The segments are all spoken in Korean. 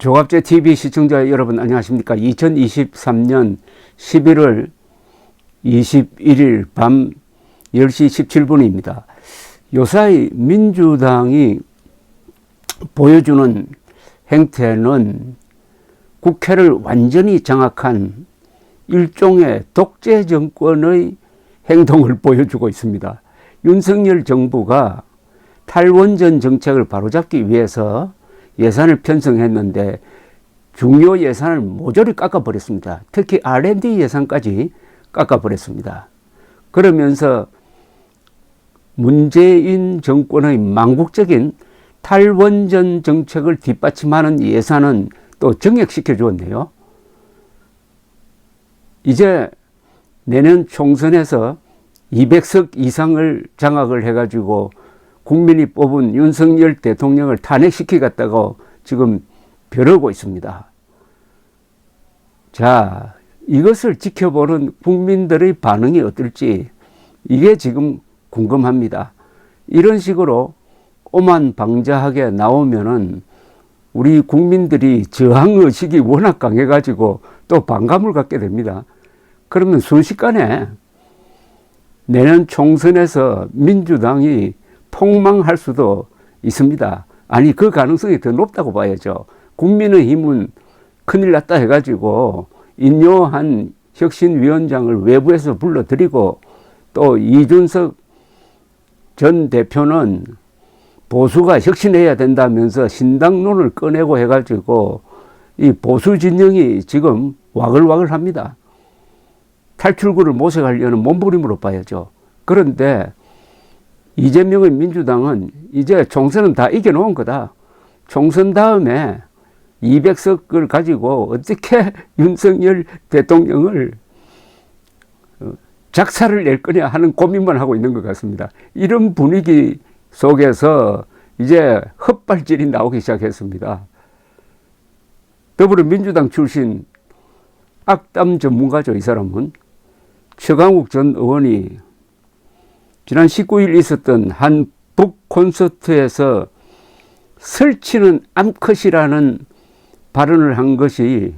조갑제 TV 시청자 여러분 안녕하십니까. 2023년 11월 21일 밤 10시 17분입니다. 요사이 민주당이 보여주는 행태는 국회를 완전히 장악한 일종의 독재 정권의 행동을 보여주고 있습니다. 윤석열 정부가 탈원전 정책을 바로잡기 위해서 예산을 편성했는데 중요 예산을 모조리 깎아버렸습니다. 특히 R&D 예산까지 깎아버렸습니다. 그러면서 문재인 정권의 망국적인 탈원전 정책을 뒷받침하는 예산은 또 정액시켜 주었네요. 이제 내년 총선에서 200석 이상을 장악을 해가지고 국민이 뽑은 윤석열 대통령을 탄핵시키겠다고 지금 벼르고 있습니다. 자, 이것을 지켜보는 국민들의 반응이 어떨지 이게 지금 궁금합니다. 이런 식으로 오만방자하게 나오면은 우리 국민들이 저항의식이 워낙 강해가지고 또 반감을 갖게 됩니다. 그러면 순식간에 내년 총선에서 민주당이 폭망할 수도 있습니다. 아니, 그 가능성이 더 높다고 봐야죠. 국민의힘은 큰일 났다 해가지고 인요한 혁신위원장을 외부에서 불러들이고 또 이준석 전 대표는 보수가 혁신해야 된다면서 신당론을 꺼내고 해가지고 이 보수 진영이 지금 와글와글 합니다. 탈출구를 모색하려는 몸부림으로 봐야죠. 그런데 이재명의 민주당은 이제 총선은 다 이겨놓은 거다. 총선 다음에 200석을 가지고 어떻게 윤석열 대통령을 작사를 낼 거냐 하는 고민만 하고 있는 것 같습니다. 이런 분위기 속에서 이제 헛발질이 나오기 시작했습니다. 더불어민주당 출신 악담 전문가죠. 이 사람은 최강욱 전 의원이 지난 19일 있었던 한 북 콘서트에서 설치는 암컷이라는 발언을 한 것이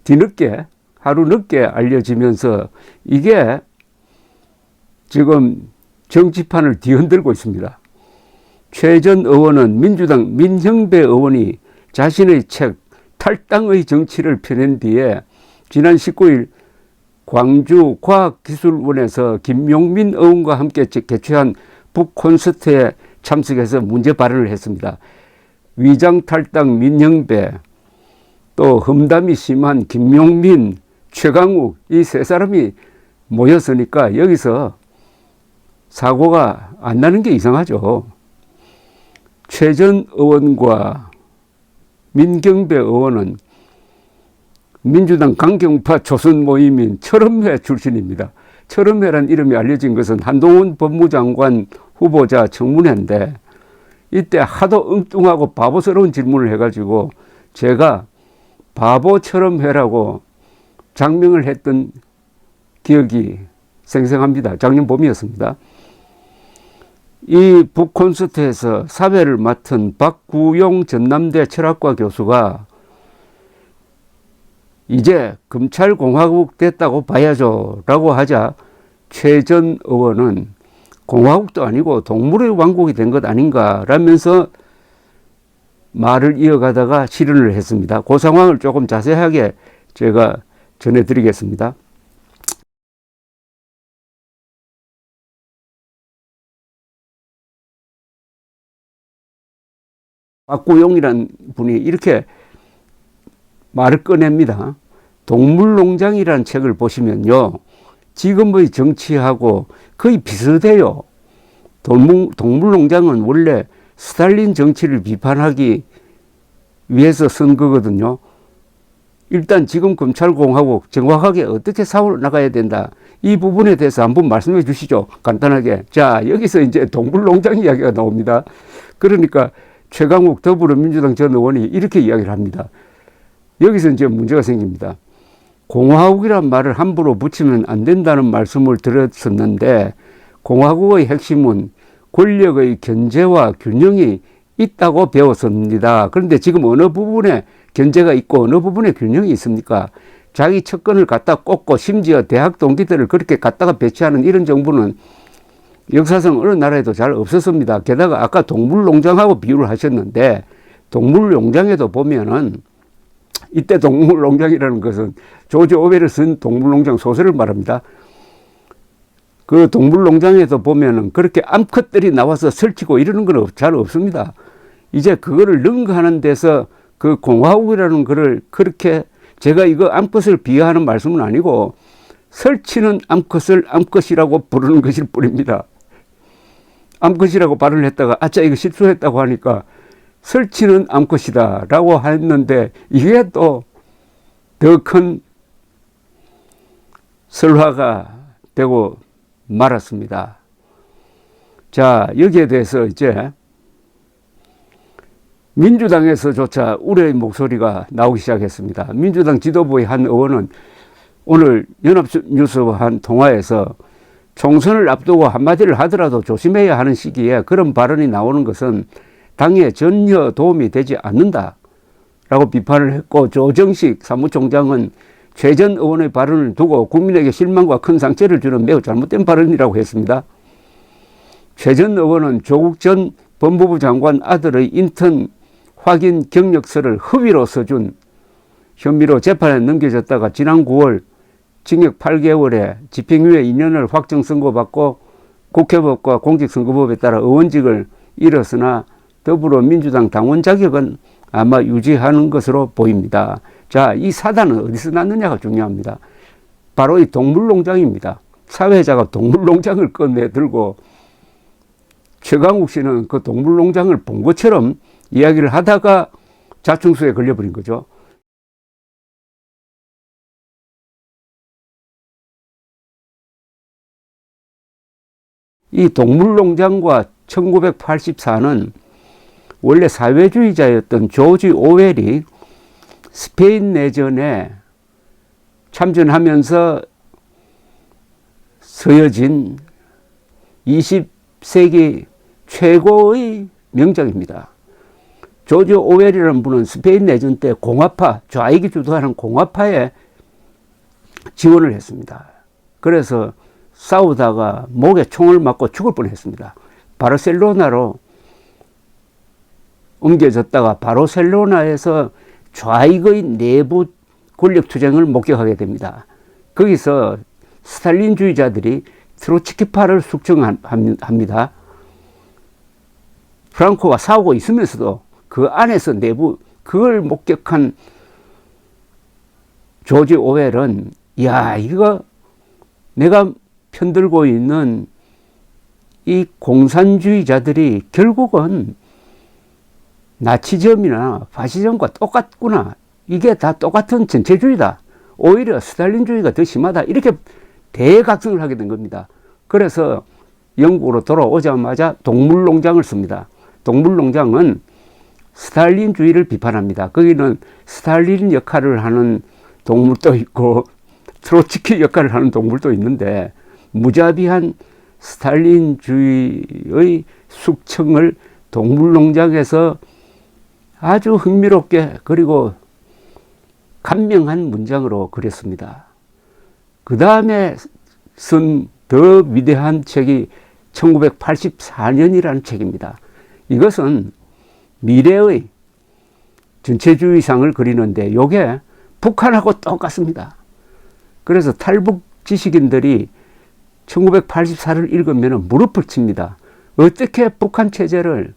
뒤늦게 하루 늦게 알려지면서 이게 지금 정치판을 뒤흔들고 있습니다. 최 전 의원은 민주당 민형배 의원이 자신의 책 탈당의 정치를 펴낸 뒤에 지난 19일 광주 과학기술원에서 김용민 의원과 함께 개최한 북콘서트에 참석해서 문제 발언을 했습니다. 위장 탈당 민형배, 또 험담이 심한 김용민, 최강욱 이 세 사람이 모였으니까 여기서 사고가 안 나는 게 이상하죠. 최 전 의원과 민경배 의원은 민주당 강경파 조선 모임인 철험회 출신입니다. 철험회란 이름이 알려진 것은 한동훈 법무장관 후보자 청문회인데 이때 하도 엉뚱하고 바보스러운 질문을 해가지고 제가 바보철험회라고 장명을 했던 기억이 생생합니다. 작년 봄이었습니다. 이 북콘서트에서 사회를 맡은 박구용 전남대 철학과 교수가 이제 검찰공화국 됐다고 봐야죠 라고 하자 최 전 의원은 공화국도 아니고 동물의 왕국이 된 것 아닌가 라면서 말을 이어가다가 실언을 했습니다. 그 상황을 조금 자세하게 제가 전해드리겠습니다. 박구용이란 분이 이렇게 말을 꺼냅니다. 동물농장이라는 책을 보시면요. 지금의 정치하고 거의 비슷해요. 동물농장은 원래 스탈린 정치를 비판하기 위해서 쓴 거거든요. 일단 지금 검찰공화국 정확하게 어떻게 싸워나가야 된다. 이 부분에 대해서 한번 말씀해 주시죠. 간단하게. 자, 여기서 이제 동물농장 이야기가 나옵니다. 그러니까 최강욱 더불어민주당 전 의원이 이렇게 이야기를 합니다. 여기서 이제 문제가 생깁니다. 공화국이란 말을 함부로 붙이면 안 된다는 말씀을 드렸었는데 공화국의 핵심은 권력의 견제와 균형이 있다고 배웠습니다. 그런데 지금 어느 부분에 견제가 있고 어느 부분에 균형이 있습니까? 자기 척근을 갖다 꽂고 심지어 대학 동기들을 그렇게 갖다가 배치하는 이런 정부는 역사상 어느 나라에도 잘 없었습니다. 게다가 아까 동물농장하고 비유를 하셨는데 동물농장에도 보면은 이때 동물농장이라는 것은 조지 오웰이 쓴 동물농장 소설을 말합니다. 그 동물농장에도 보면은 그렇게 암컷들이 나와서 설치고 이러는 건 잘 없습니다. 이제 그거를 능가하는 데서 그 공화국이라는 거를 그렇게 제가 이거 암컷을 비하하는 말씀은 아니고 설치는 암컷을 암컷이라고 부르는 것일 뿐입니다. 암컷이라고 발언을 했다가 아짜 이거 실수했다고 하니까 설치는 암컷이다 라고 했는데 이게 또 더 큰 설화가 되고 말았습니다. 자, 여기에 대해서 이제 민주당에서조차 우려의 목소리가 나오기 시작했습니다. 민주당 지도부의 한 의원은 오늘 연합뉴스와 한 통화에서 총선을 앞두고 한마디를 하더라도 조심해야 하는 시기에 그런 발언이 나오는 것은 당에 전혀 도움이 되지 않는다라고 비판을 했고, 조정식 사무총장은 최 전 의원의 발언을 두고 국민에게 실망과 큰 상처를 주는 매우 잘못된 발언이라고 했습니다. 최 전 의원은 조국 전 법무부 장관 아들의 인턴 확인 경력서를 허위로 써준 혐의로 재판에 넘겨졌다가 지난 9월 징역 8개월에 집행유예 2년을 확정 선고받고 국회법과 공직선거법에 따라 의원직을 잃었으나 더불어민주당 당원 자격은 아마 유지하는 것으로 보입니다. 자, 이 사단은 어디서 났느냐가 중요합니다. 바로 이 동물농장입니다. 사회자가 동물농장을 꺼내 들고 최강욱 씨는 그 동물농장을 본 것처럼 이야기를 하다가 자충수에 걸려버린 거죠. 이 동물농장과 1984는 원래 사회주의자였던 조지 오웰이 스페인 내전에 참전하면서 쓰여진 20세기 최고의 명작입니다. 조지 오웰이라는 분은 스페인 내전 때 공화파, 좌익이 주도하는 공화파에 지원을 했습니다. 그래서 싸우다가 목에 총을 맞고 죽을 뻔했습니다. 바르셀로나로 옮겨졌다가 바르셀로나에서 좌익의 내부 권력투쟁을 목격하게 됩니다. 거기서 스탈린주의자들이 트로츠키파를 숙청합니다. 프랑코가 싸우고 있으면서도 그 안에서 내부 그걸 목격한 조지 오웰은 야, 이거 내가 편들고 있는 이 공산주의자들이 결국은 나치즘이나 파시즘과 똑같구나. 이게 다 똑같은 전체주의다. 오히려 스탈린주의가 더 심하다. 이렇게 대각성을 하게 된 겁니다. 그래서 영국으로 돌아오자마자 동물농장을 씁니다. 동물농장은 스탈린주의를 비판합니다. 거기는 스탈린 역할을 하는 동물도 있고 트로츠키 역할을 하는 동물도 있는데 무자비한 스탈린주의의 숙청을 동물농장에서 아주 흥미롭게 그리고 감명한 문장으로 그렸습니다. 그 다음에 쓴 더 위대한 책이 1984년이라는 책입니다. 이것은 미래의 전체주의상을 그리는데 이게 북한하고 똑같습니다. 그래서 탈북 지식인들이 1984를 읽으면 무릎을 칩니다. 어떻게 북한 체제를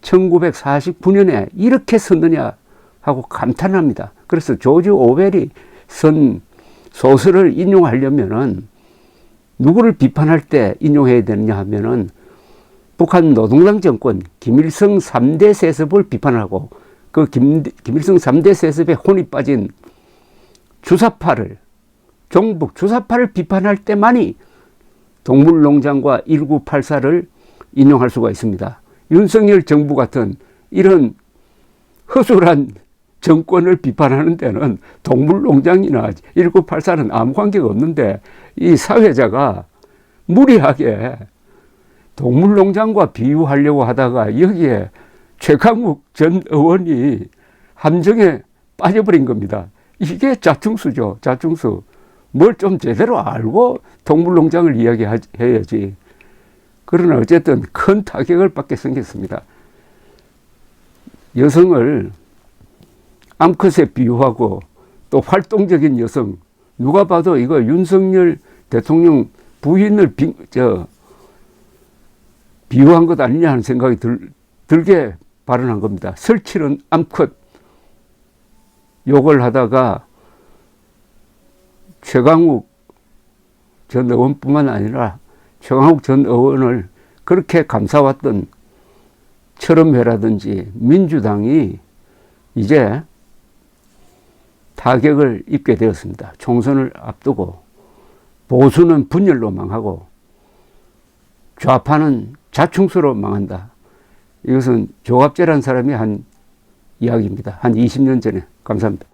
1949년에 이렇게 썼느냐 하고 감탄합니다. 그래서 조지 오웰이 쓴 소설을 인용하려면은 누구를 비판할 때 인용해야 되느냐 하면은 북한 노동당 정권 김일성 3대 세습을 비판하고 그 김일성 3대 세습에 혼이 빠진 주사파를 종북 주사파를 비판할 때만이 동물농장과 1984를 인용할 수가 있습니다. 윤석열 정부 같은 이런 허술한 정권을 비판하는 데는 동물농장이나 1984는 아무 관계가 없는데 이 사회자가 무리하게 동물농장과 비유하려고 하다가 여기에 최강욱 전 의원이 함정에 빠져버린 겁니다. 이게 자충수죠. 자충수. 뭘 좀 제대로 알고 동물농장을 이야기해야지. 그러나 어쨌든 큰 타격을 받게 생겼습니다. 여성을 암컷에 비유하고 또 활동적인 여성, 누가 봐도 이거 윤석열 대통령 부인을 비유한 것 아니냐 하는 생각이 들게 발언한 겁니다. 설치는 암컷 욕을 하다가 최강욱 전 의원뿐만 아니라 최강욱 전 의원을 그렇게 감싸왔던 철험회라든지 민주당이 이제 타격을 입게 되었습니다. 총선을 앞두고 보수는 분열로 망하고 좌파는 자충수로 망한다. 이것은 조갑재라는 사람이 한 이야기입니다. 한 20년 전에. 감사합니다.